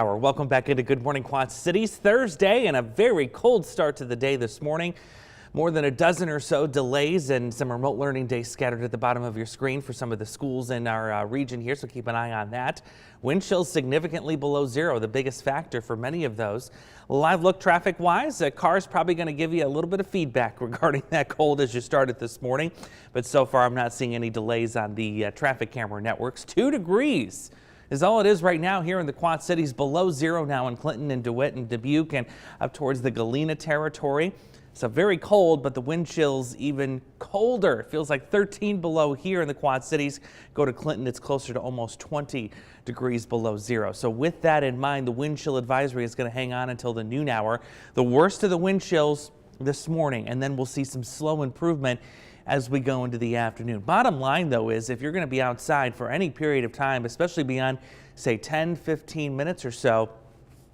Welcome back into Good Morning Quad Cities. Thursday and a very cold start to the day this morning. More than a dozen or so delays and some remote learning days scattered at the bottom of your screen for some of the schools in our region here, so keep an eye on that. Wind chills significantly below zero, the biggest factor for many of those. Live look traffic-wise, a car is probably going to give you a little bit of feedback regarding that cold as you started this morning. But so far, I'm not seeing any delays on the traffic camera networks. 2 degrees. Is all it is right now here in the Quad Cities. Below zero now in Clinton and DeWitt and Dubuque and up towards the Galena territory. So very cold, but the wind chills even colder. It feels like 13 below here in the Quad Cities. Go to Clinton, it's closer to almost 20 degrees below zero. So with that in mind, the wind chill advisory is going to hang on until the noon hour. The worst of the wind chills this morning, and then we'll see some slow improvement as we go into the afternoon. Bottom line, though, is if you're going to be outside for any period of time, especially beyond, say, 10-15 minutes or so,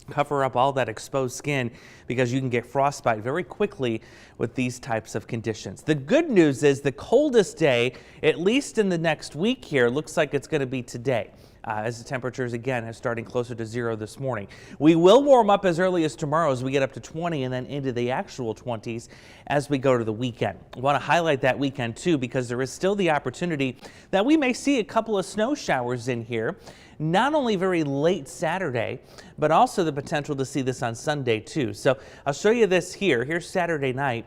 cover up all that exposed skin because you can get frostbite very quickly with these types of conditions. The good news is the coldest day, at least in the next week here, looks like it's going to be today. As the temperatures again are starting closer to zero this morning. We will warm up as early as tomorrow as we get up to 20 and then into the actual 20s as we go to the weekend. I want to highlight that weekend too because there is still the opportunity that we may see a couple of snow showers in here. Not only very late Saturday, but also the potential to see this on Sunday too. So I'll show you this here. Here's Saturday night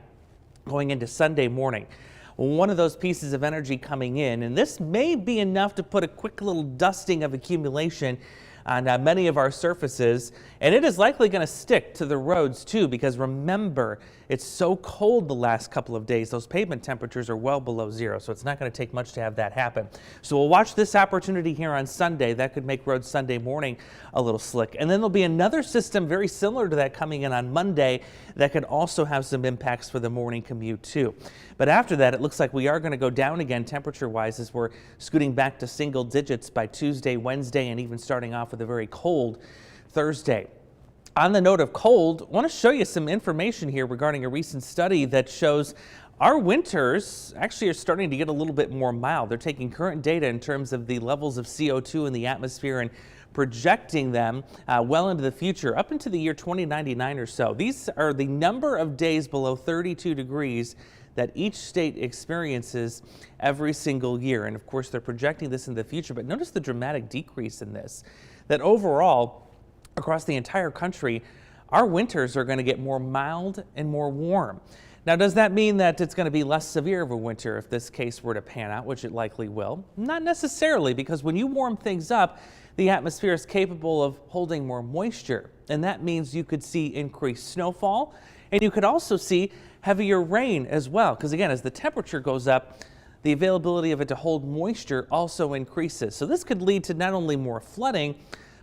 going into Sunday morning. One of those pieces of energy coming in, and this may be enough to put a quick little dusting of accumulation on many of our surfaces, and it is likely going to stick to the roads too, because remember, it's so cold the last couple of days. Those pavement temperatures are well below zero, so it's not going to take much to have that happen. So we'll watch this opportunity here on Sunday. That could make roads Sunday morning a little slick. And then there'll be another system very similar to that coming in on Monday that could also have some impacts for the morning commute too. But after that, it looks like we are going to go down again temperature-wise as we're scooting back to single digits by Tuesday, Wednesday, and even starting off with a very cold Thursday. On the note of cold, I want to show you some information here regarding a recent study that shows our winters actually are starting to get a little bit more mild. They're taking current data in terms of the levels of CO2 in the atmosphere and projecting them well into the future, up into the year 2099 or so. These are the number of days below 32 degrees that each state experiences every single year. And of course, they're projecting this in the future, but notice the dramatic decrease in this, that overall, across the entire country, our winters are going to get more mild and more warm. Now, does that mean that it's going to be less severe of a winter if this case were to pan out, which it likely will? Not necessarily, because when you warm things up, the atmosphere is capable of holding more moisture, and that means you could see increased snowfall, and you could also see heavier rain as well, because again, as the temperature goes up, the availability of it to hold moisture also increases. So this could lead to not only more flooding,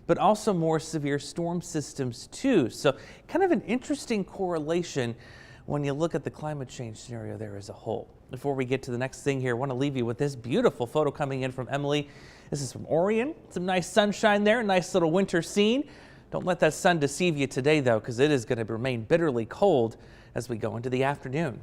but also more severe storm systems too. So kind of an interesting correlation when you look at the climate change scenario there as a whole. Before we get to the next thing here, I want to leave you with this beautiful photo coming in from Emily. This is from Orion. Some nice sunshine there, nice little winter scene. Don't let that sun deceive you today though, because it is going to remain bitterly cold as we go into the afternoon.